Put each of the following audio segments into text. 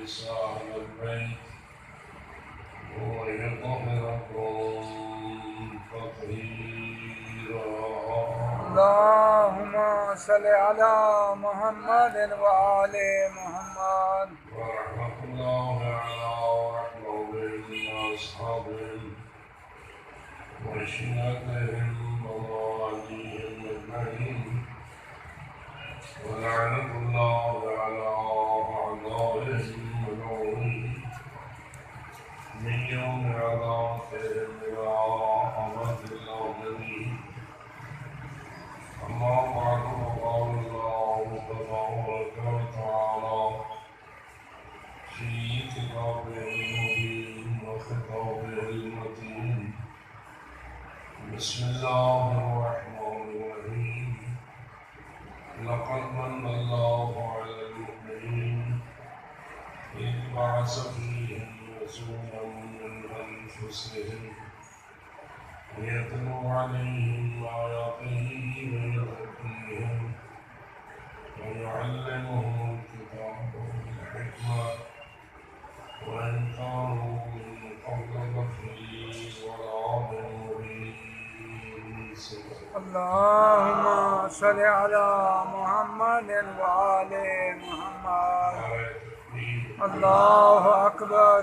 عيسى أهل البيت ويطهركم تطهيرا. اللهم صل على محمد وآل محمد. ورحمة الله على وأحبابهم وأصحابهم وشيعتهم ومواليهم أجمعين، ولعنة الله على أعدائهم ملعونين من يوم عذابهم إلى أبد الآبدين. أما بعد فقال الله تبارك وتعالى في كتابه المبين وخطابه المتين: بسم الله الرحمن الرحيم. لقد من الله على المؤمنين إذ بعث فيهم رسولا من أنفسهم يتلو عليهم آياته ويزكيهم ويعلمهم الكتاب والحكمة وإن كانوا من قبل لفي ضلال مبين. اللهم صل على محمد وآل محمد. اللہ اکبر.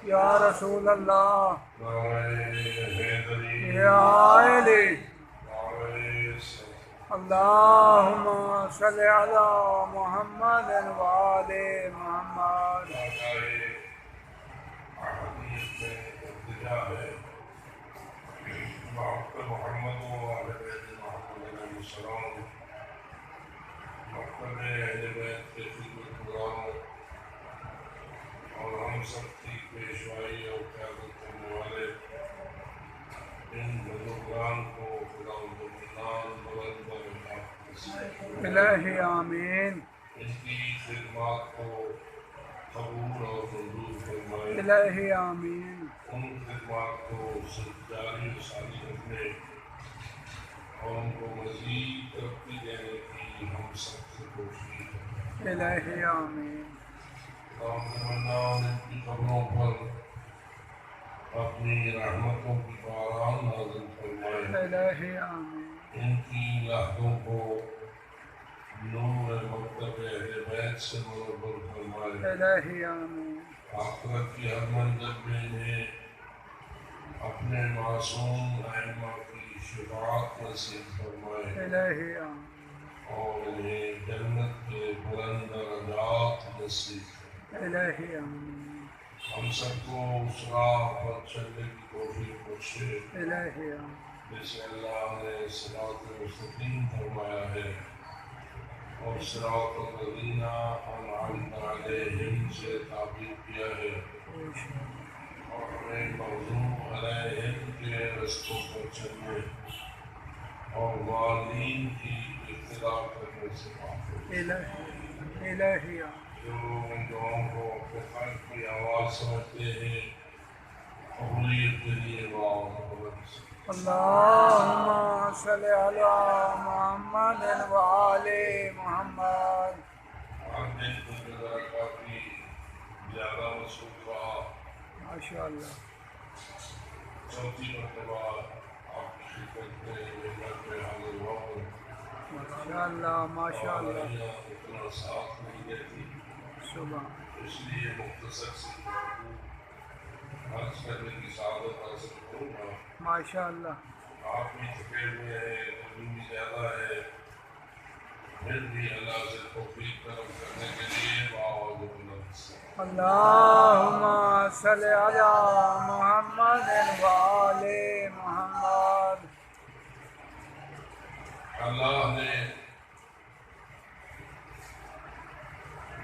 یا رسول اللہ. یا علی. اللہم صل علی محمد وآل محمد. محمد و اہل بیت محمد علیہ السلام، مکتب اہل بیت کے خدمتگاروں اور ہم سب کی پیشوائی اور قیادت کرنے والے ان بزرگان کو خدا الجلال بلند درجات نصیب فرمائے. الہی آمین. ان کی خدمات کو قبول اور منظور فرمائے. الہی آمین. ان خدمات کو صرف جاری و ساری رکھنے اور ان کو مزید ترقی دینے کی ہم سب سے کوشش کریں. الہی آمین. ان کی قبروں پر اپنی رحمتوں کی باران نازل فرمائے. الہی آمین. ان کی لہدوں کو نور مکتب اہل بیت سے منور فرمائے. الہی آمین. آخرت کی ہر منزل میں انہیں اپنے معصوم ائمہ کی شفاعت نصیب فرمائے. الہی آمین. اور انہیں جنت کے بلند درجات نصیب فرمائے. الہی آمین. ہم سب کو اس راہ پر چلنے کی توفیق بخشے الہی آمین. جسے اللہ نے صراط مستقیم فرمایا ہے اور صراط الذین انعمت علیہم سے تعبیر کیا ہے، اور ہمیں مغضوب علیہم کے رستوں پر چلنے اور والدین کی اقتداء کرنے سے معافی. الہی آمین. جو لوگ ان دعاؤں کو اپنے قلب کی آواز سمجھتے ہیں قبولیت کے لیے دعا قبول. اللہم صل علی محمد وآل محمد. ہر دن کو ذرا کافی زیادہ مصروف رہا. ماشاءاللہ. چوتھی مرتبہ آپ کی خدمت میں میرے گھر پہ حاضر ہوا ہوں. ماشاءاللہ ماشاءاللہ. اتنا ساتھ نہیں دیتی، صبح. اس لیے مختصر سی عرض کرنے کی سعادت حاصل کروں گا. ماشاءاللہ. آپ بھی تھکے ہوئے ہیں، گرمی بھی زیادہ ہے، پھر بھی اللہ سے توفیق طلب کرنے کے لیے بآواز بلند سے اللہم صل علی محمد وآل محمد. اللہ نے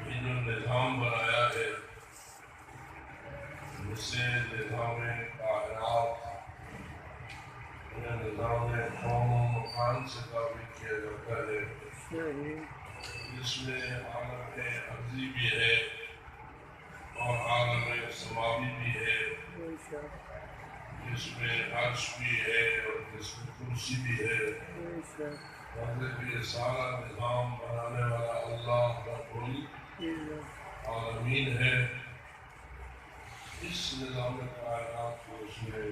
یہ جو نظام بنایا ہے جسے نظام کائنات یا نظام قوم و مکان سے تعبیر کیا جاتا ہے، جس میں عالم ارضی بھی ہے اور عالم سماوی بھی ہے، جس میں عرش بھی ہے اور جس میں کرسی بھی ہے. مطلب یہ سارا نظام بنانے والا اللہ کا کوئی العالمین ہے، اس نظام کائنات کو اس نے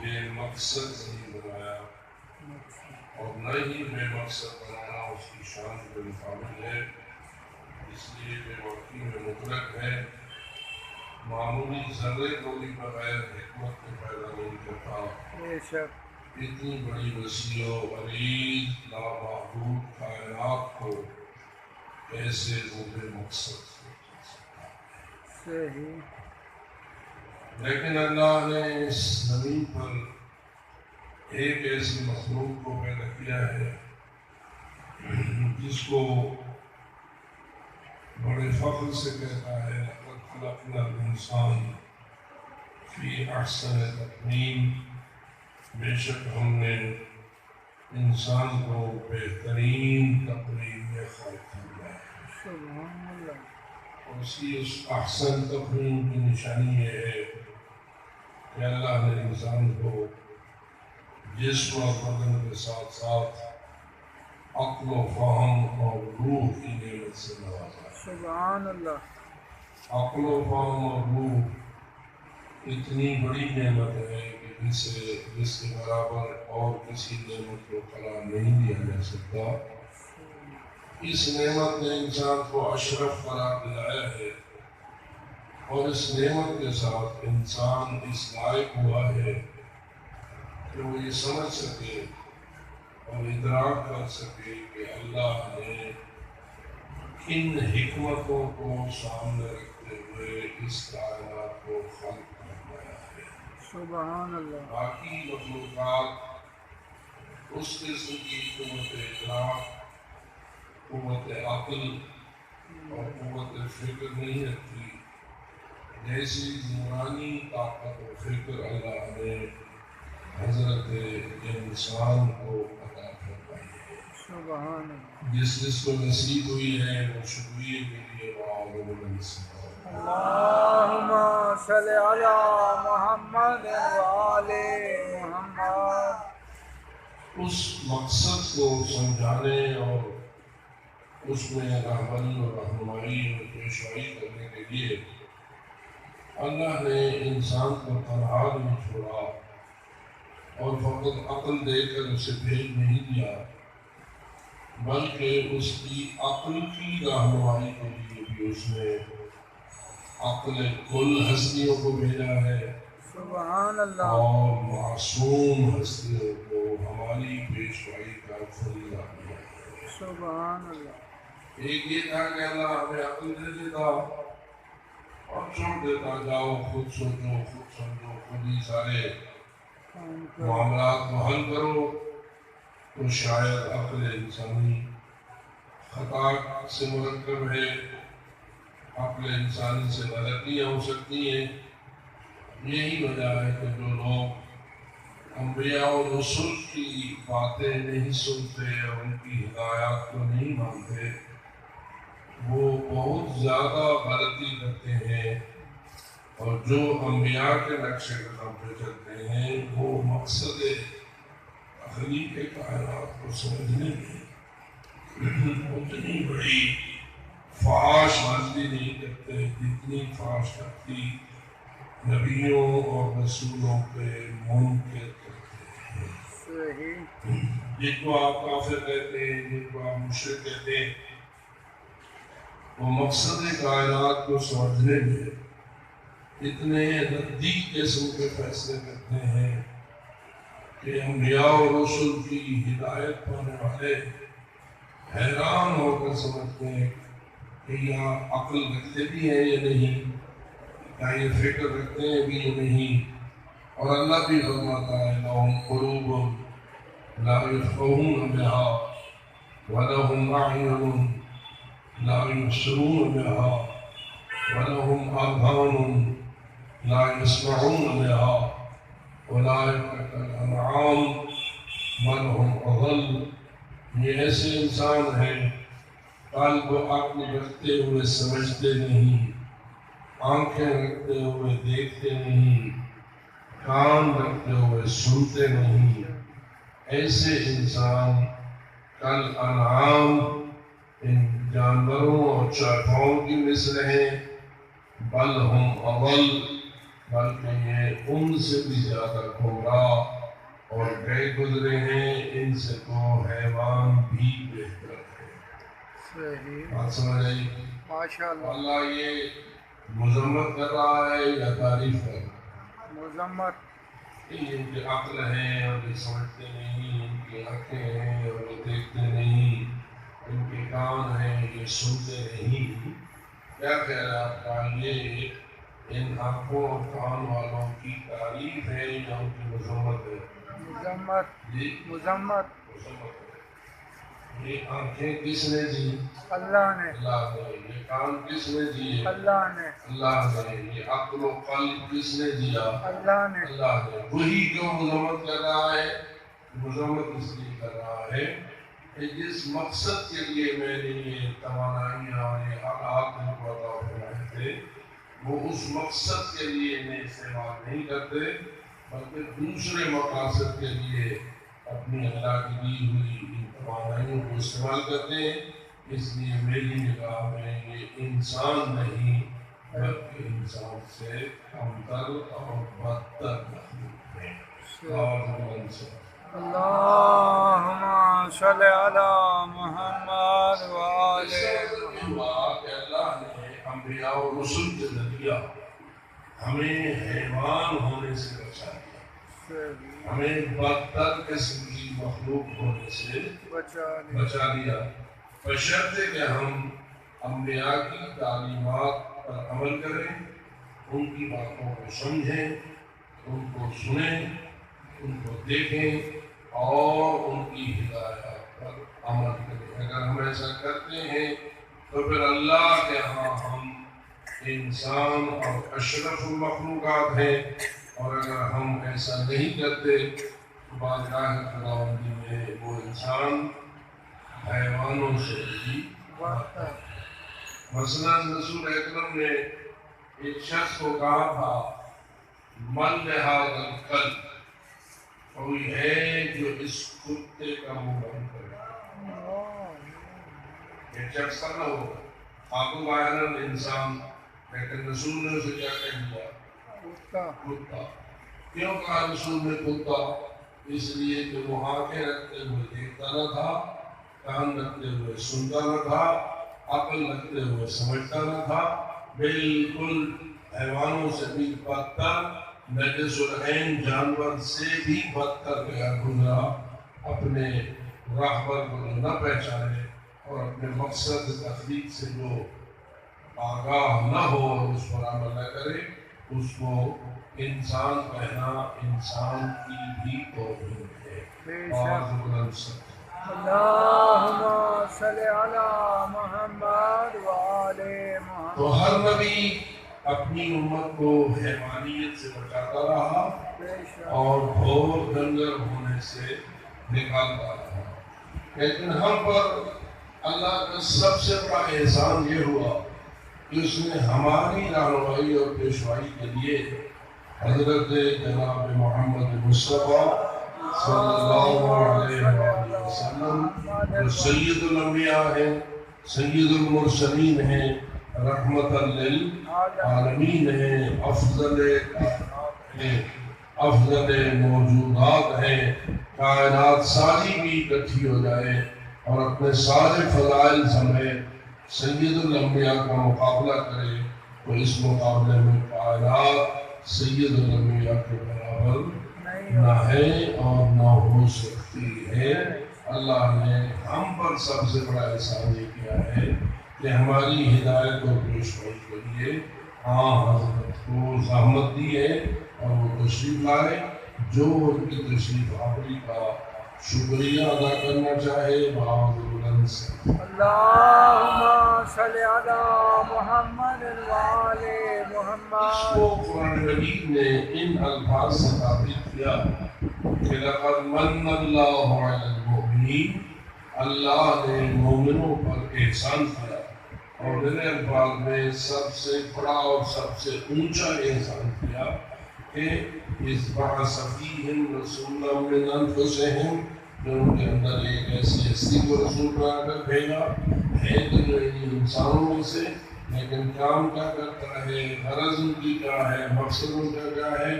بے مقصد نہیں بنایا، اور نہ ہی بے مقصد بنانا اس کی شان کے مقابل ہے، اس لیے بے وقتی میں مطلق ہے، معمولی ذرے کو بھی بغیر حکمت کے پیدا نہیں کرتا۔ بے شک اتنی بڑی وسیع و عریض لامحدود کائنات کو کیسے وہ بے مقصد سوچ سکتا ہے؟ صحیح لیکن اللہ نے اس زمین پر ایک ایسی مخلوق کو پیدا کیا ہے جس کو بڑے فخر سے کہتا ہے لقد خلقنا الانسان فی احسن تقویم، بے شک ہم نے انسان کو بہترین تقویم میں خلق کیا ہے۔ سبحان اللہ اور اس کی اس احسن تقویم کی نشانی یہ ہے کہ اللہ نے انسان کو جسم اور بدن کے ساتھ ساتھ عقل و فہم اور روح کی نعمت سے نوازا ہے۔ سبحان اللہ عقل و فہم اور روح اتنی بڑی نعمت ہے کہ جس کے برابر اور کسی نعمت کو قرار نہیں دیا جا سکتا۔ اس نعمت نے انسان کو اشرف قرار دلایا ہے، اور اس نعمت کے ساتھ انسان اس لائق ہوا ہے کہ وہ یہ سمجھ سکے اور ادراک کر سکے کہ اللہ نے کن حکمتوں کو سامنے رکھتے ہوئے اس کائنات کو خلق فرمایا ہے۔ سبحان اللہ باقی مخلوقات اس قسم کی قوت ادراک، قوت عقل اور قوت فکر نہیں رکھتی جیسی نورانی طاقت و فکر اللہ نے حضرت انسان کو عطا فرمائی ہے۔ سبحان اللہ جس کو نصیب ہوئی ہے وہ شکریہ کے لیے معاون سے اللہم صلی علی محمد وآل محمد۔ اس مقصد کو سمجھانے اور اس میں رہبری اور رہنمائی اور پیشوائی کرنے کے لیے اللہ نے انسان کو تنہا نہیں چھوڑا اور فقط عقل دے کر اسے بھیج نہیں دیا، بلکہ اس کی عقل کی رہنمائی کے لیے بھی اس نے عقل کل ہستیوں کو بھیجا ہے، سبحان اللہ اور معصوم ہستیوں کو ہماری پیشوائی کا فریضہ دیا ہے۔ سبحان اللہ ایک یہ تھا کہ اللہ ہمیں عقل دے دیتا اور چھوڑ دیتا، جاؤ خود سوچو، خود سمجھو، خود ہی سارے کام کرو۔ معاملات کو حل کرو، تو شاید عقل انسانی خطا سے مرکب ہے، عقل انسانی سے غلطیاں ہو سکتی ہیں۔ یہی وجہ ہے کہ جو لوگ انبیاء اور رسول کی باتیں نہیں سنتے اور ان کی ہدایات کو نہیں مانتے، وہ بہت زیادہ غلطی کرتے ہیں، اور جو انبیاء کے نقش قدم پہ چلتے ہیں وہ مقصد تخلیق کائنات کو سمجھنے میں اتنی بڑی فحش بازی نہیں کرتے جتنی فحش کرتی نبیوں اور رسولوں پہ منکر کرتے ہیں۔ صحیح جن کو آپ کافر کہتے ہیں، جن کو آپ مشرک کہتے ہیں، وہ مقصد کائنات کو سمجھنے میں اتنے نزدیک قسم کے فیصلے کرتے ہیں کہ انبیاء اور رسول کی ہدایت پانے والے حیران ہو کر سمجھتے ہیں کہ یہ عقل رکھتے بھی ہیں یا نہیں، کیا یہ فکر رکھتے ہیں بھی یا نہیں۔ اور اللہ بھی فرماتا ہے لَهُمْ قُلُوبٌ لَا يَفْقَهُونَ بِهَا وَلَهُمْ أَعْيُنٌ لَا يُبْصِرُونَ بِهَا وَلَهُمْ آذَانٌ لَا يَسْمَعُونَ بِهَا أُولَٰئِكَ كَالْأَنْعَامِ بَلْ هُمْ أَضَلُّ۔ یہ ایسے انسان ہیں قلب و عقل رکھتے ہوئے سمجھتے نہیں، آنکھیں رکھتے ہوئے دیکھتے نہیں، کان رکھتے ہوئے سنتے نہیں، ایسے انسان کل انعام ان جانوروں اور چارپاؤں کی مثل ہیں، بل ہم اول، بلکہ یہ ان سے بھی زیادہ گمراہ اور گئے گزرے ہیں، ان سے تو حیوان بھی بہتر ہے۔ صحیح، بات سمجھ آئی؟ ماشاء اللہ، اللہ یہ مذمت کر رہا ہے یا تعریف کر رہا مذمت، ہے؟ ان کی عقل ہے اور یہ سمجھتے نہیں، ان کی آنکھیں ہیں اور یہ دیکھتے نہیں، ان کے کان ہیں یہ سنتے نہیں۔ کیا کہہ رہا ہے آپ کا؟ یہ ان آنکھوں اور کان والوں کی تعریف ہے یا ان کی مذمت ہے؟ مذمت، جی مذمت، مذمت ہے۔ یہ آنکھیں کس نے دی؟ اللہ نے، اللہ نے۔ یہ کان کس نے دیے؟ اللہ نے، اللہ نے۔ یہ عقل و قلب کس نے دیا؟ اللہ نے، اللہ نے۔ وہی کیوں مذمت کر رہا ہے؟ مذمت اس لیے کر رہا ہے کہ جس مقصد کے لیے میں نے یہ توانائیاں اور یہ آلات ان کو عطا فرمائے تھے، وہ اس مقصد کے لیے انہیں استعمال نہیں کرتے، بلکہ دوسرے مقاصد کے لیے اپنی اللہ کی دی ہوئی ان توانائیوں کو استعمال کرتے ہیں۔ اس لیے میری نگاہ میں یہ انسان نہیں بلکہ انسان سے کمتر اور بدتر مخلوق ہے۔ اللہم صلی علی محمد وآل محمد۔ کہ اللہ نے انبیاء و رسل کے ذریعہ ہمیں حیوان ہونے سے بچا دیا، ہمیں بدتر قسم کی مخلوق ہونے سے بچا دیا، بشرطے کہ ہم انبیاء کی تعلیمات پر عمل کریں، ان کی باتوں کو سمجھیں، ان کو سنیں، ان کو دیکھیں اور ان کی ہدایات پر عمل کریں۔ اگر ہم ایسا کرتے ہیں تو پھر اللہ کے ہاں ہم انسان اور اشرف المخلوقات ہیں، اور اگر ہم ایسا نہیں کرتے تو بارگاہ خداوندی میں وہ انسان حیوانوں سے بھی بدتر ہے۔ مثلاً رسول اکرم نے ایک شخص کو کہا تھا، من لہذا الکلب، کوئی ہے جو اس کتے کا منہ بند کرے۔ ایک شخص کا نہ ہو، خاتون ظاہراً انسان، لیکن رسول نے اسے کیا کہہ دیا؟ کتا۔ کیوں کہا رسول نے کتا؟ اس لیے کہ وہ آنکھیں رکھتے ہوئے دیکھتا نہ تھا، کان رکھتے ہوئے سنتا نہ تھا، عقل رکھتے ہوئے سمجھتا نہ تھا، بالکل حیوانوں سے بھی بدتر، نجس العین جانور سے بھی بدتر گیا گزرا، اپنے راہبر کو جو نہ پہچانے اور اپنے مقصد تخلیق سے جو آگاہ نہ ہو اور اس پر عمل نہ کرے، اس کو انسان کہنا انسان کی بھی توہین ہے۔ اللہم صلی علی محمد وآل محمد۔ تو ہر نبی اپنی امت کو حیوانیت سے بچاتا رہا اور بھور ڈنگر ہونے سے نکالتا رہا، لیکن ہم پر اللہ کا سب سے بڑا احسان یہ ہوا کہ اس نے ہماری رہنمائی اور پیشوائی کے لیے حضرت جناب محمد مصطفیٰ صلی اللہ علیہ وسلم جو سید الانبیاء ہیں، سید المرسلین ہیں، رحمت للعالمین ہیں، افضل ہیں، افضل موجودات ہیں، کائنات ساری بھی اکٹھی ہو جائے اور اپنے سارے فضائل سمیت سید الانبیاء کا مقابلہ کرے تو اس مقابلے میں کائنات سید الانبیاء کے برابر نہ ہے اور نہ ہو سکتی ہے۔ اللہ نے ہم پر سب سے بڑا احسان یہ کیا ہے کہ ہماری ہدایت اور پیشوائی کے لیے حضرت کو زحمت دی ہے اور وہ تشریف لائے۔ جو ان کی تشریف آوری کا شکریہ ادا کرنا چاہے بلند سے اللہم صلی علی محمد وآل محمد۔ اس کو قرآن مجید نے ان الفاظ سے ثابت کیا کہ لقد من اللہ علی المؤمنین، اللہ نے مومنوں پر احسان کیا، اور میرے الفاظ میں سب سے بڑا اور سب سے اونچا احسان کیا کہ اس بعث فیہم رسولا من انفسہم، جو ان کے اندر ایک ایسی ہستی کو رسول بنا کر بھیجا ہے تو نہیں انسانوں میں سے، لیکن کام کیا کرتا ہے، غرض ان کی کیا ہے، مقصد ان کا کیا ہے،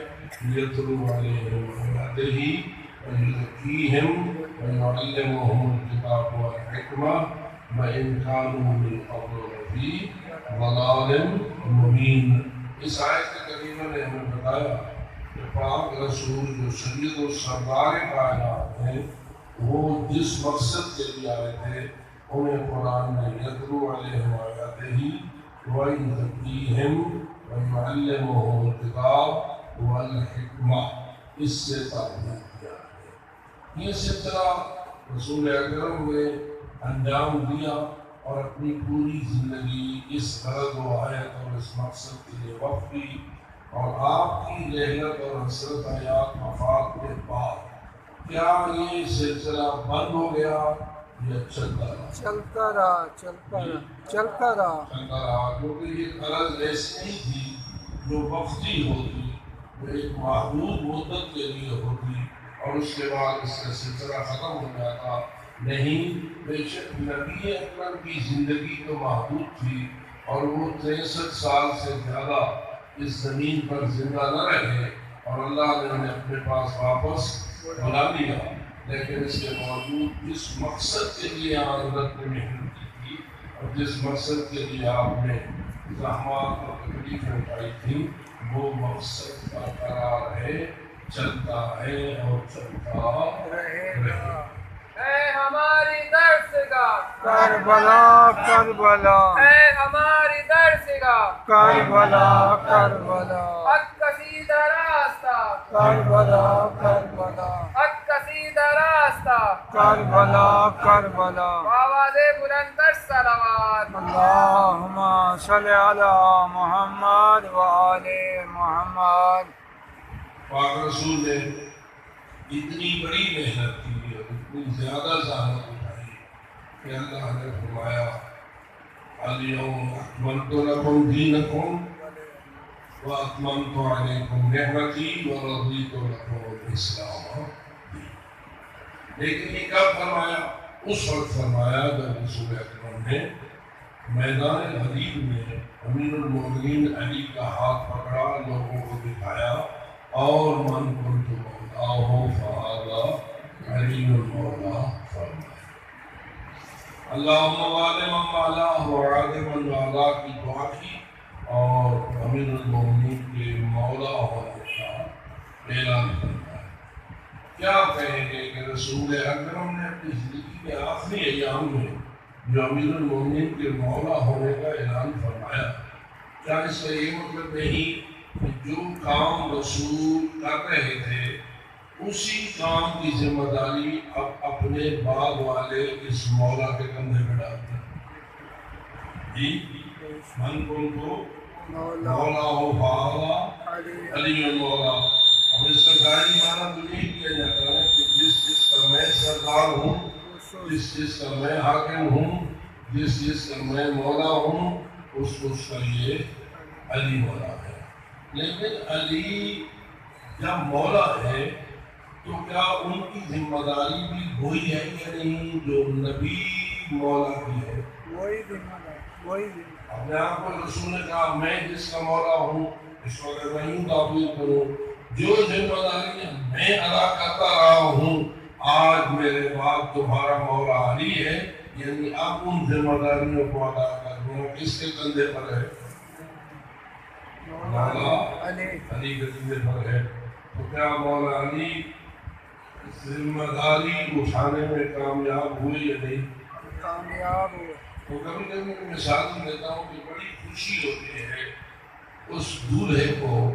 یتلو علیہم آیاتہ ویزکیہم ویعلمہم الکتاب والحکمہ وإن كانوا من قبل لفی ضلال مبین۔ اس آیت کریمہ نے ہمیں بتایا کہ پاک رسول جو سید و سردار کائنات ہیں، وہ جس مقصد کے لیے آئے تھے انہیں قرآن نے یتلو علیہم آیاتہ ویزکیہم ویعلمہم الکتاب والحکمہ، اس سے تعبیر کیا ہے۔ یہ سلسلہ رسول اکرم نے انجام دیا اور اپنی پوری زندگی اس غرض و آیت اور اس مقصد کے لیے وقف کی، اور آپ کی رحلت اور حسرت حیات وفات کے بعد کیا یہ سلسلہ بند ہو گیا یا چلتا رہا؟ چلتا رہا، کیونکہ یہ غرض ایسی نہیں تھی جو وقتی ہوتی، وہ ایک محدود مدت کے لیے ہوتی اور اس کے بعد اس کا سلسلہ ختم ہو جاتا۔ نہیں، بے شک نبی اکرم کی زندگی تو محدود تھی اور وہ 63 سال سے زیادہ اس زمین پر زندہ نہ رہے، اور اللہ نے انہیں اپنے پاس واپس بلا لیا، لیکن اس کے باوجود جس مقصد کے لیے حضرت نے محنت کی تھی اور جس مقصد کے لیے آپ نے زحمات اور تکلیفیں اٹھائی تھیں، وہ مقصد برقرار ہے، چلتا ہے اور چلتا رہے گا۔ اے ہماری درسگاہ کربلا کربلا، اے ہماری درسگاہ کربلا کربلا، حق کا سیدھا راستہ کربلا کربلا، حق کا سیدھا راستہ کربلا کربلا، آواز بلند تر صلوات، اللہم صلی علی محمد وآل محمد۔ پاک رسول نے اتنی بڑی محنت کی اور اتنی زیادہ زحمت اٹھائی کہ اللہ نے فرمایا الیوم اکملت لکم دینکم واتممت علیکم نعمتی ورضیت لکم الاسلام۔ لیکن یہ کب فرمایا؟ اس وقت فرمایا جب رسول اکرم نے میدان غدیر میں امیر المومنین علی کا ہاتھ پکڑا، لوگوں کو دکھایا، اور من کنت مولاہ فہذا علی المولا فرمایا۔ اللہم والی من والاہ وعاد من والاہ کی دعا کی اور امیر المومنین کے مولا ہونے کا اعلان فرمایا۔ کیا کہیں گے کہ رسول اکرم نے اپنی زندگی کے آخری ایام میں جو امیر المومنین کے مولا ہونے کا اعلان فرمایا، کیا اس کا یہ مطلب نہیں کہ جو کام رسول کر رہے تھے اسی کام کی ذمہ داری اب اپنے بعد والے اس مولا کے کندھے پہ ڈالتے ہیں؟ جی، من کنتو مولا ہو فہذا علی المولا۔ اب اس کا ظاہری معنی تو یہی کیا جاتا ہے کہ جس کا میں سردار ہوں، جس کا میں حاکم ہوں، جس کا میں مولا ہوں، اس کا یہ علی مولا ہے۔ لیکن علی جب مولا ہے تو کیا ان کی ذمہ داری بھی وہی ہے یا نہیں جو نبی مولا کی ہے؟ وہی ذمہ داری، وہی ذمہ۔ اپنے آپ کو رسول نے کہا میں جس کا مولا ہوں، اس وقت میں یوں تعبیر کروں، جو ذمہ داری میں ادا کرتا رہا ہوں، آج میرے بعد تمہارا مولا علی ہے، یعنی اب ان ذمہ داریوں کو ادا کرنا کس کے کندھے پر ہے؟ مولا علی کے کندھے پر ہے۔ تو کیا مولا علی ذمہ داری اٹھانے میں کامیاب ہوئے یا نہیں؟ کامیاب ہوئے۔ تو کبھی کبھی میں مثال دیتا ہوں کہ بڑی خوشی ہوتی ہے اس دولہے کو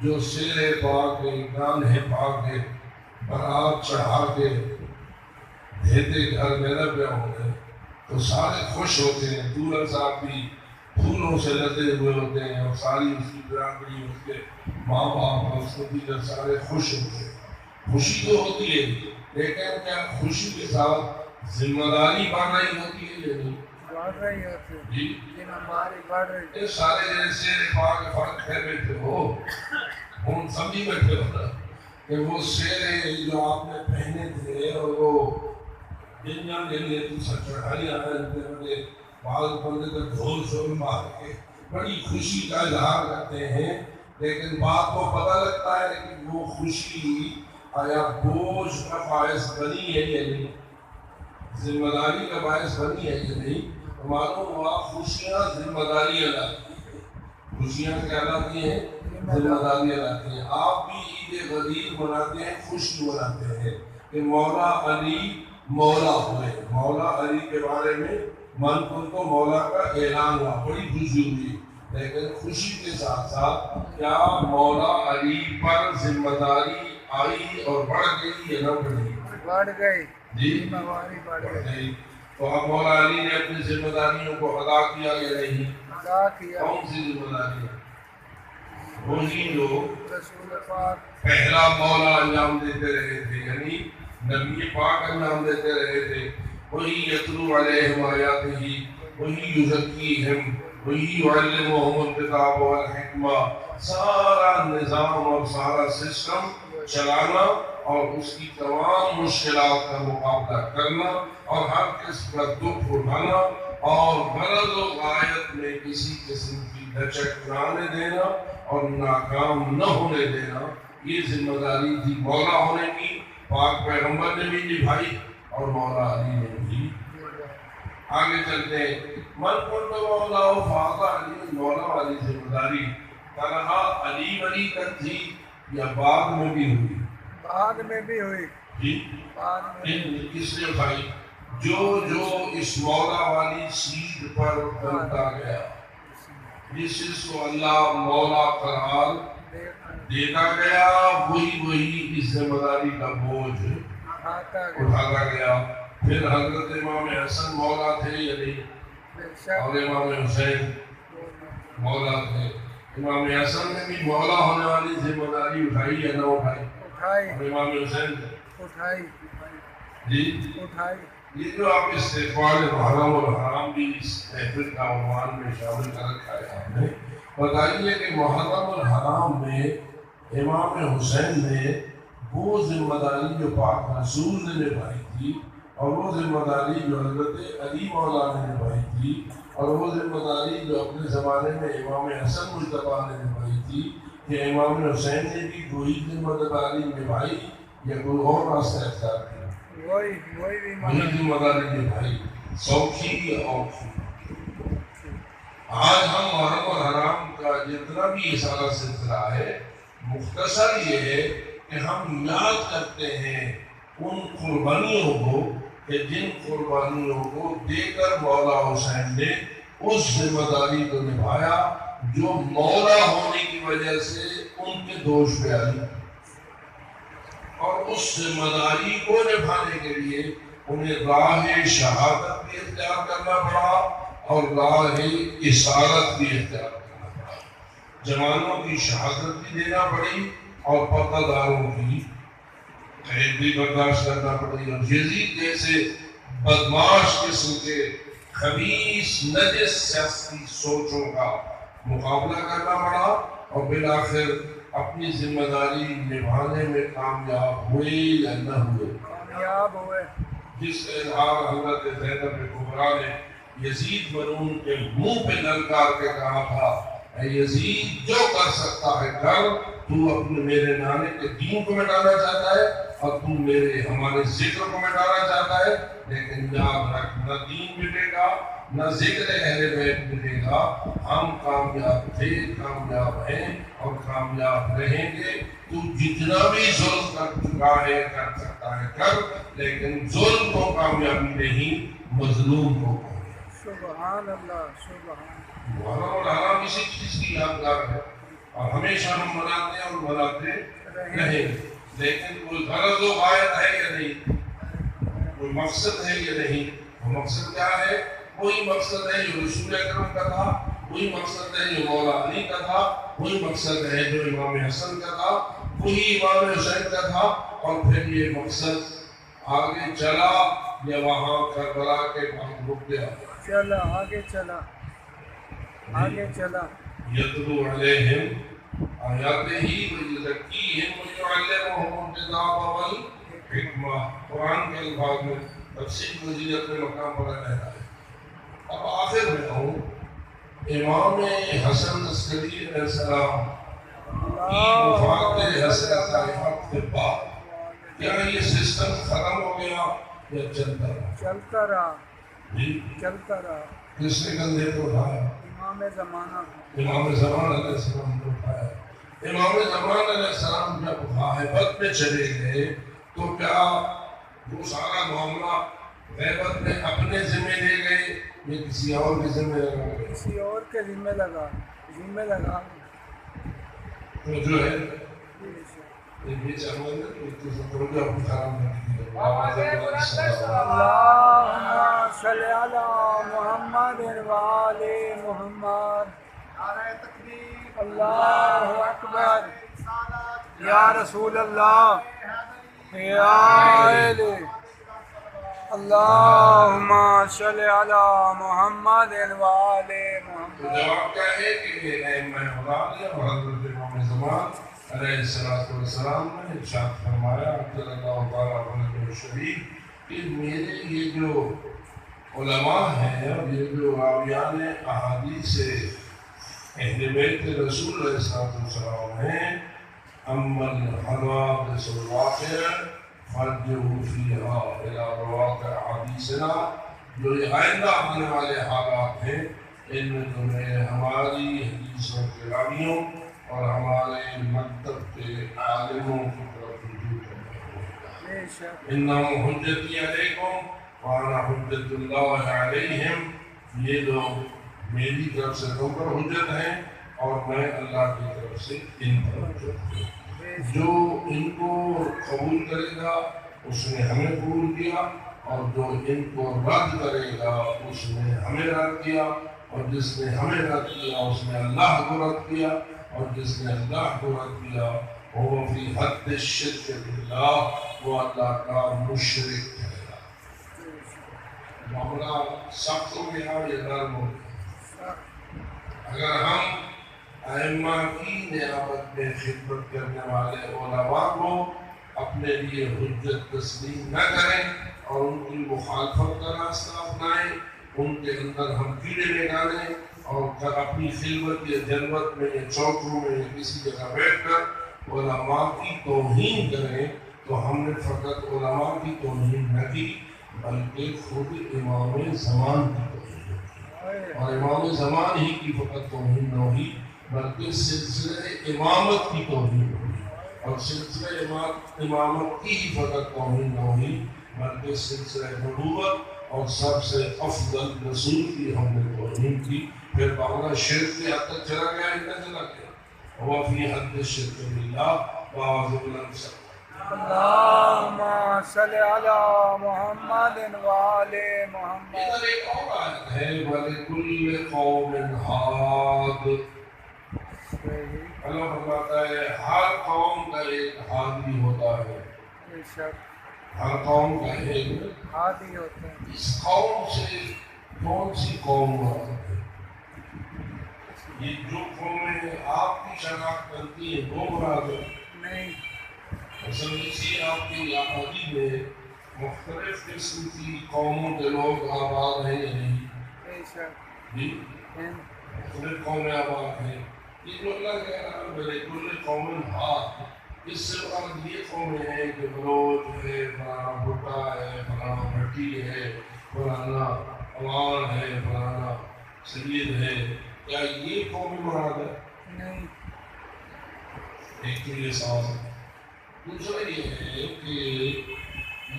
جو سیرے پاک کے گانے پاک کے برات چڑھا کے بھیتے گھر میں نہ پہ ہوتے تو سارے خوش ہوتے ہیں، دولہا صاحب بھی پھولوں سے لدے ہوئے ہوتے ہیں اور ساری اس کی برادری، اس کے ماں باپ اور اس کے دیگر سارے خوش ہوتے ہیں۔ خوشی تو ہوتی ہے، لیکن کیا خوشی کے ساتھ ذمہ داری بڑھ رہی ہوتی ہے یا نہیں؟ بڑھ رہی ہوتی ہے جی، ہماری بڑھ رہی ہے۔ سارے جیسے پاک فرق ہے بیٹھے ہو، ہم سمجھی بیٹھے ہو نا کہ وہ سیرے جو آپ نے پہنے تھے اور وہ جن جان لیے تو سچ چڑھائی آئے بعض بندے کا ڈھول شور مار کے بڑی خوشی کا اظہار کرتے ہیں، لیکن بات کو پتہ لگتا ہے کہ وہ خوشی آیا بوجھ کا باعث بنی ہے یا نہیں، ذمہ داری کا باعث بنی ہے یا نہیں۔ تو معلوم ہوا خوشیاں ذمہ داری ادا کی ہیں، خوشیاں کیا لاتی ہیں؟ ذمہ داری لاتی ہیں۔ آپ بھی عید غدیر مناتے ہیں، خوشی مناتے ہیں کہ مولا علی مولا ہوئے، مولا علی کے بارے میں من کو مولا کا اعلان ہوا، بڑی خوشی ہوئی، لیکن خوشی کے ساتھ ساتھ کیا مولا علی پر ذمہ داری آئی اور بڑھ گئی یا نہ بڑھی؟ بڑھ گئی، جی ذمہ داری بڑھ گئی۔ تو اب مولا علی نے اپنی ذمہ داریوں کو ادا کیا یا نہیں؟ ادا کیا۔ کون سی ذمہ داری ہے؟ وہی لوگ رسول پاک پہلا مولا انجام دیتے رہے تھے، یعنی نبی پاک انجام دیتے رہے تھے، وہی یتلو علیہم آیاتہ، وہی یزکیہم، وہی یعلمہم الکتاب والحکمہ، سارا نظام اور سارا سسٹم چلانا اور اس کی تمام مشکلات کا مقابلہ کرنا اور ہر قسم کا دکھ اٹھانا اور غرض و غایت میں کسی قسم کی لچک نہ آنے دینا اور ناکام نہ ہونے دینا، یہ ذمہ داری تھی مولا ہونے کی، پاک پیغمبر نے بھی نبھائی اور مولا علی نے بھی۔ آگے چلتے ہیں، من کنت مولا فاضا علی، مولا والی ذمہ داری تنہا علی ولی تک تھی یا بعد میں بھی ہوئی؟ بعد میں بھی ہوئی، جی بعد میں کس نے اٹھائی؟ جو اس مولا والی سیٹ پر بنتا گیا، جس کو اللہ مولا قرار دیتا گیا، وہی اس ذمہ داری کا بوجھ اٹھاتا گیا۔ پھر حضرت امام حسن مولا تھے یا نہیں؟ اور امام حسین مولا تھے۔ امام حسن نے بھی مولا ہونے والی ذمہ داری اٹھائی یا نہ اٹھائی؟ اور امام حسین نے اٹھائی، جی اٹھائی۔ یہ جو آپ استقبال محرم الحرام بھی اس محفل کا عنوان میں شامل کر رکھا ہے آپ نے، بتائیے کہ محرم الحرام میں امام حسین نے وہ ذمہ داری جو پاک رسول نے نبھائی تھی اور وہ ذمہ داری جو حضرت علی مولا نے نبھائی تھی اور وہ ذمہ داری جو اپنے زمانے میں امام حسن مجتبیٰ نے نبھائی تھی، کہ امام حسین نے بھی وہی ذمہ داری نبھائی یا کوئی اور راستہ اختیار کیا؟ وہی ذمہ داری نبھائی، سوکھی یا اوکھی۔ آج ہم محرم الحرام کا جتنا بھی یہ سارا سلسلہ ہے، مختصر یہ ہے کہ ہم یاد کرتے ہیں ان قربانیوں کو کہ جن قربانیوں کو دے کر مولا حسین نے اس ذمہ داری کو نبھایا جو مولا ہونے کی وجہ سے ان کے دوش پہ آئی، اور اس ذمہ داری کو نبھانے کے لیے انہیں راہ شہادت بھی اختیار کرنا پڑا اور راہ اسارت بھی اختیار کرنا پڑا، جوانوں کی شہادت بھی دینا پڑی اور پتہ داروں کی قید بھی برداشت کرنا پڑی، اور یزید جیسے بدماش قسم کے خبیث نجس سیاسی سوچوں کا مقابلہ کرنا پڑا اور بالآخر اپنی ذمہ داری نبھانے میں کامیاب ہوئے یا نہ ہوئے؟ کامیاب ہوئے۔ جس کا اظہار حضرت زینب کبریٰ نے یزید مرون کے منہ پہ للکار کے کہا تھا، اے یزید جو کر سکتا ہے کر، تو اپنے میرے نانے کے دین کو مٹانا چاہتا ہے اور تو ہمارے ذکر کو مٹانا چاہتا ہے، لیکن یاد رکھ نہ دین مٹے گا نہ ذکر اہل بیت مٹے گا، ہم کامیاب تھے، کامیاب ہیں اور کامیاب رہیں گے۔ تو جتنا بھی ظلم کر چکا ہے کر سکتا ہے کر، لیکن ظلم کو کامیابی نہیں، مظلوم کو کامیابی۔ سبحان اللہ، سبحان۔ محرم الحرام اسی چیز کی یادگار ہے اور ہمیشہ ہم مناتے ہیں اور مناتے رہیں، لیکن کوئی غرض و غایت ہے یا نہیں، کوئی مقصد ہے یا نہیں؟ وہ مقصد کیا ہے؟ وہی مقصد ہے جو رسول اکرم کا تھا، وہی مقصد ہے جو مولا علی کا تھا، وہی مقصد ہے جو امام حسن کا تھا، وہی امام حسین کا تھا، اور پھر یہ مقصد آگے چلا یا وہاں کربلا کے بعد رک گیا؟ چلا آگے، چلا آگے چلا۔ یتلو علیہم آیاتہ ویزکیہم ویعلمہم الکتاب والحکمہ، قرآن کے الفاظ میں تفصیل مزید اپنے مقام پر رہتا ہے. اب آخر میں ہوں امام حسن عسکری علیہ السلام کی وفات حسرت طائفہ کے بعد کیا یہ سسٹم ختم ہو گیا یا چلتا رہا؟ چلتا رہا. جی چلتا رہا. کس نے کندھے کو اٹھایا؟ امام زمانہ. امام زمان علیہ السلام نے اٹھایا. امام زمان علیہ السلام جب غیبت میں چلے گئے تو کیا وہ سارا معاملہ غیبت میں اپنے ذمہ لے گئے یا کسی اور کے ذمہ لگا گئے؟ کسی اور کے ذمہ لگا. ذمہ لگا. تو جو ہے یہ چاہوں گا کہ تو سب کو خراب نہیں اللہم صلی علی محمد وآل محمد. اللہ اکبر. یا رسول اللہ یا علی. اللہم صلی علی محمد وآل محمد. تو جواب کیا ہے کہ ائمہ اولاد اور حضرت امام زمان علیہ السلام نے ارشاد فرمایا صلی اللہ تعالیٰ علیہ وسلم کہ میرے یہ جو علماء ہیں اور یہ جو راویان احادیث اہل بیت رسول علیہ السلام ہیں اما الحوادث الواقعہ فرجعوا فیہا الی رواق احادیثنا جو یہ آئندہ آنے والے حالات ہیں ان میں تمہیں ہماری حدیثوں کے راویوں اور ہمارے مکتب کے عالموں کی طرف رجوع کرنا ہوگا. انہم حجتی علیکم وانا حجت اللہ علیہم. یہ لوگ میری طرف سے تم پر حجت ہیں اور میں اللہ کی طرف سے ان پر حجت ہوں. جو ان کو قبول کرے گا اس نے ہمیں قبول کیا اور جو ان کو رد کرے گا اس نے ہمیں رد کیا اور جس نے ہمیں رد کیا اس نے اللہ کو رد کیا اور جس نے اللہ کو رد کیا وہ فی حد الشرک باللہ وہ اللہ کا مشرک ہے. معاملہ سخت ہو گیا یا نرم ہو گیا؟ اگر ہم ائمہ کی نیابت میں خدمت کرنے والے علماء کو اپنے لیے حجت تسلیم نہ کریں اور ان کی مخالفت کا راستہ اپنائیں، ان کے اندر ہم کیڑے لگانے اور اپنی خلوت یا جلوت میں یا چوکوں میں یا کسی جگہ بیٹھ کر علماء کی توہین کریں تو ہم نے فقط علماء کی توہین نہ کی بلکہ خود امام زمان کی توہین کی. اور امام زمان ہی کی فقط توہین نہ ہوئی بلکہ سلسلہ امامت کی توہین ہوئی اور سلسلہ امامت کی ہی فقط توہین نہ ہوئی بلکہ سلسلہ نبوت اور سب سے افضل رسول کی ہم نے توہین کی. پھر معاملہ شرک کے حد تک چلا گیا اتنا چلا گیا وہ فی حد الشرک باللہ وَأَعُوذُ بِاللَّهِ. اللہم صلی علی محمد وآل محمد. ادھر ایک اور آیت ہے وَلِكُلِّ قَوْمٍ ہَادٍ. اللہ فرماتا ہے ہر قوم کا ایک ہادی ہوتا ہے. ہر قوم کا ایک ہادی ہوتا ہے. اس قوم سے کون سی قوم مراد ہے؟ یہ جو قومیں آپ کی شناخت کرتی ہیں وہ مراد ہے؟ نہیں. اصل اسی آپ کی آبادی میں مختلف قسم کی قوموں کے لوگ آباد ہیں یا نہیں؟ جی مختلف قومیں آباد ہیں. یہ جو اللہ کہہ رہا ہے وَلِكُلِّ قَوْمٍ ہَادٍ اس سے بعد یہ قومیں ہیں کہ بلوچ ہے، فلانا بھٹا ہے، فلانا بھٹی ہے، فلانا عوان ہے، فلانا سید ہے. کیا یہ قومی مراد ہے؟ نہیں. ایک تو یہ سوال ہے. دوسرا یہ ہے کہ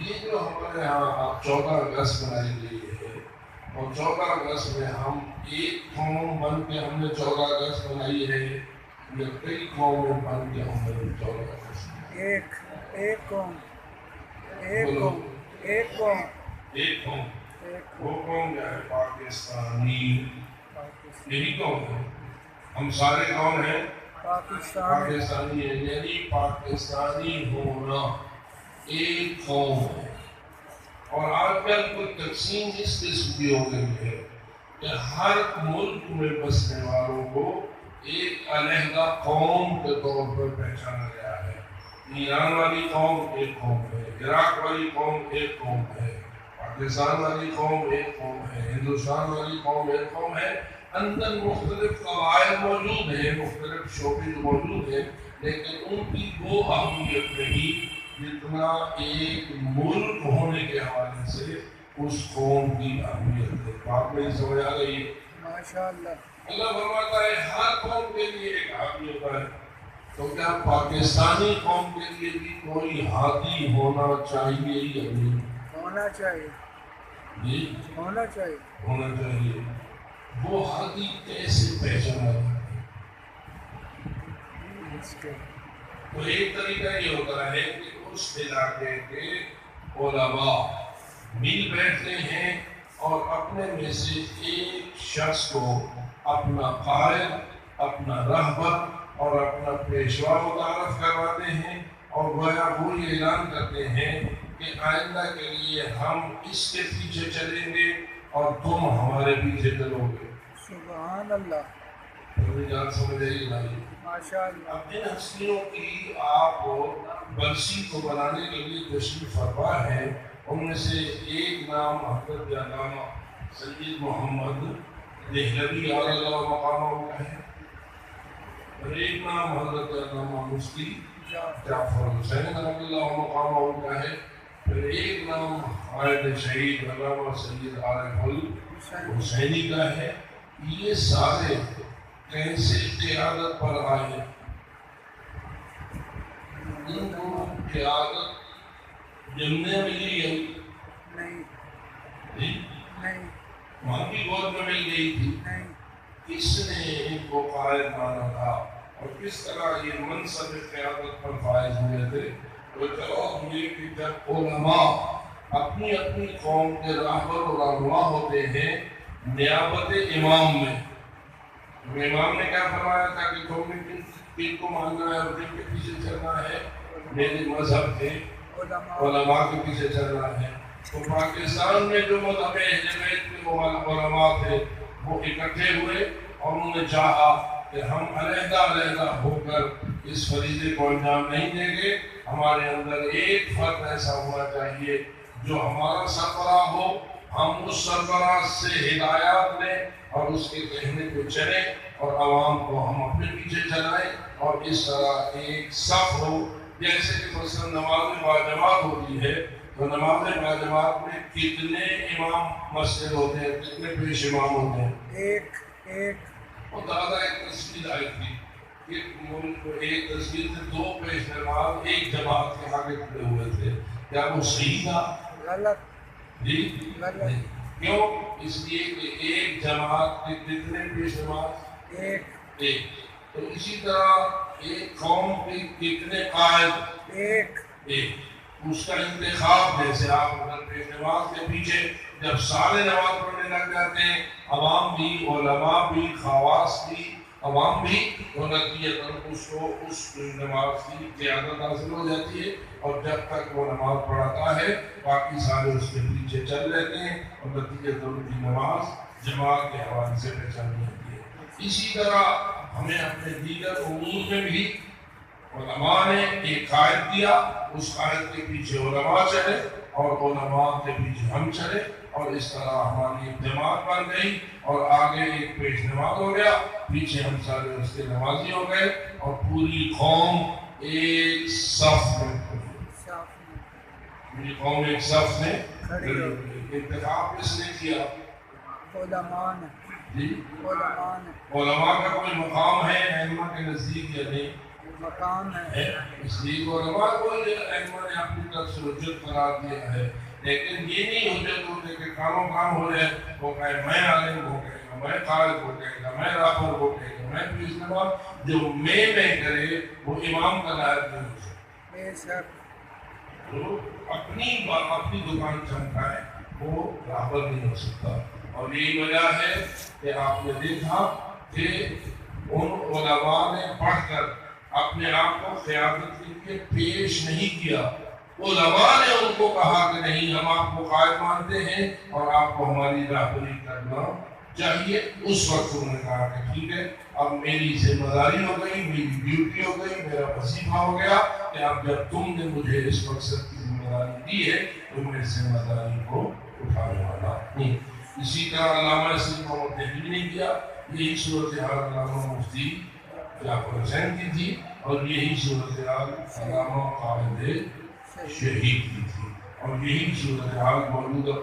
یہ جو ہمارے یہاں 14 اگست منائی گئی ہے اور 14 اگست میں ہم ایک قوم بن کے ہم نے 14 اگست منائی ہے یا کئی قومیں بن کے ہم نے 14 اگست منائی؟ ایک قوم. ایک قوم. ایک قوم. ایک قوم. وہ قوم کیا ہے؟ پاکستانی. یہی قوم ہے. ہم سارے کون ہیں؟ پاکستانی ہے. یعنی پاکستانی ہونا ایک قوم ہے. اور آج کل کوئی تقسیم اس قسم کی ہو گئی ہے کہ ہر ملک میں بسنے والوں کو ایک علیحدہ قوم کے طور پر پہچانا گیا ہے. ایران والی قوم ایک قوم ہے، عراق والی قوم ایک قوم ہے، پاکستان والی قوم ایک قوم ہے، ہندوستان والی قوم ایک قوم ہے، اندر مختلف قبائل موجود ہیں، مختلف شعبے موجود ہیں، لیکن ان کی وہ اہمیت نہیں جتنا ایک ملک ہونے کے حوالے سے اس قوم کی اہمیت ہے۔ بات میں سمجھ آ گئی ہے؟ ماشاءاللہ۔ اللہ فرماتا ہے ہر قوم کے لیے ایک حامی ہوتا ہے، تو کیا پاکستانی قوم کے لیے بھی کوئی ہادی ہونا چاہیے یا نہیں؟ ہونا چاہیے، جی ہونا چاہیے۔ ہونا چاہیے۔ وہ ہادی کیسے پہچانا جاتا ہے؟ اس کے تو ایک طریقہ یہ ہوتا ہے کہ اس علاقے کے علماء مل بیٹھتے ہیں اور اپنے میں سے ایک شخص کو اپنا قائد، اپنا رہبر اور اپنا پیشوا متعارف کرواتے ہیں، اور گویا وہ یہ اعلان کرتے ہیں کہ آئندہ کے لیے ہم اس کے پیچھے چلیں گے اور تم ہمارے پیچھے چلو گے۔ سبحان اللہ، میری جان سمجھ آئی بھائی؟ ماشاءاللہ۔ اب ان ہستیوں کی آپ برسی کو بنانے کے لیے تشریف فرما ہے، ان میں سے ایک نام حضرت علامہ سید محمد دہلوی رضی اللہ مقامہ کا ہے، اور ایک نام حضرت علامہ مفتی جعفر حسین رضی اللہ مقامہ کا ہے، پھر ایک نام قائد شہید علامہ سید عارف الحسینی کا ہے۔ یہ سارے کیسے قیادت پر آئے؟ ان کو قیادت جمنے ملی ہے؟ نہیں جی نہیں وہاں کی گود میں مل گئی تھی؟ نہیں۔ کس نے ان کو قائد مانا تھا اور کس طرح یہ منصب قیادت پر فائز ہوئے تھے؟ تو جواب یہ کہ جب علماء اپنی اپنی قوم کے راہبر اور رہنما ہوتے ہیں نیابت امام میں، امام نے کیا فرمایا تھا کہ تم نے کن کو ماننا ہے اور کن کے پیچھے چلنا ہے؟ میرے مذہب کے علماء کے پیچھے چلنا ہے۔ تو پاکستان میں جو مذہب اہل بیت کے علماء تھے وہ اکٹھے ہوئے اور انہوں نے چاہا کہ ہم علیحدہ علیحدہ ہو کر اس فریضے کو انجام نہیں دیں گے، ہمارے اندر ایک فرد ایسا ہونا چاہیے جو ہمارا سربراہ ہو، ہم اس سربراہ سے ہدایات لیں اور اس کے کہنے کو چلیں اور عوام کو ہم اپنے پیچھے چلائیں، اور اس طرح ایک صف ہو۔ جیسے کہ مثلا نماز باجماعت ہوتی ہے، تو نماز باجماعت میں کتنے امام مسجد ہوتے ہیں، کتنے پیش امام ہوتے ہیں؟ ایک اور دادا ایک تصویر آئی تھی کہ ایک تصویر سے دو پیش نماز ایک جماعت کے آگے کھڑے ہوئے تھے، کیا وہ صحیح تھا؟ غلط، جی غلط۔ کیوں؟ اس لیے کہ ایک جماعت کے کتنے پیش نماز؟ ایک۔ تو اسی طرح ایک قوم کے کتنے قائد؟ ایک۔ اس کا انتخاب جیسے آپ اگر پیش نماز کے پیچھے جب سارے نماز پڑھنے لگ جاتے ہیں، عوام بھی، علماء بھی، خواص بھی، عوام بھی، تو نتیجتاً اس کو اس نماز کی قیادت حاصل ہو جاتی ہے، اور جب تک وہ نماز پڑھاتا ہے باقی سارے اس کے پیچھے چل لیتے ہیں، اور نتیجتاً ان کی نماز جماعت کے حوالے سے پہچانی جاتی ہے۔ اسی طرح ہمیں اپنے دیگر امور میں بھی علماء نے ایک قائد دیا، اس قائد کے پیچھے علماء چلے اور علماء کے پیچھے ہم چلے، اور اس طرح ہماری ایک جماعت بن گئی، اور آگے ایک پیش نماز ہو گیا، پیچھے ہم سارے اس کے نمازی ہو گئے، اور پوری قوم ایک صف میں پوری قوم ایک صف میں کھڑی ہو گئی۔ انتخاب کس نے کیا؟ علماء نے۔ جی علماء نے۔ علماء کا کوئی مقام ہے ائمہ کے نزدیک یا نہیں؟ مقام ہے۔ اس لیے علماء کو ائمہ نے اپنی طرف سے حجت قرار دیا ہے، لیکن یہ نہیں حجت ہوتے کہ کانوں کام ہو جائے، وہ کہے میں عالم ہو گئے گا، میں قائد ہو گئے گا، میں راہبر ہو گئے گا، میں پیش نماز، جو میں کرے وہ امام کا لائق نہیں ہو سکتا۔ بے شک۔ جو اپنی دکان چمکائے وہ راہبر نہیں ہو سکتا، اور یہی وجہ ہے کہ آپ نے دیکھا کہ ان علماء نے پڑھ کر اپنے آپ کو قیادت کے لیے پیش نہیں کیا، علماء نے ان کو کہا کہ نہیں، ہم آپ کو قائد مانتے ہیں اور آپ کو ہماری راہبری کرنا چاہیے. اس وقت انہوں نے کہا کہ ٹھیک ہے اب میری ذمہ داری ہو گئی, میری ڈیوٹی ہو گئی, میرا وظیفہ ہو گیا کہ اب جب تم نے مجھے اس مقصد کی ذمہ داری دی ہے تو میں ذمہ داری کو اٹھانے والا ہوں. اسی طرح علامہ صرف محمد دہلوی نے کیا. یہی صورتحال علامہ مفتی جعفر حسین کی تھی اور یہی صورتحال علامہ خالد شہید کی تھی اور یہی صورتحال موجودہ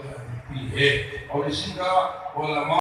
ہے. اور اسی طرح علماء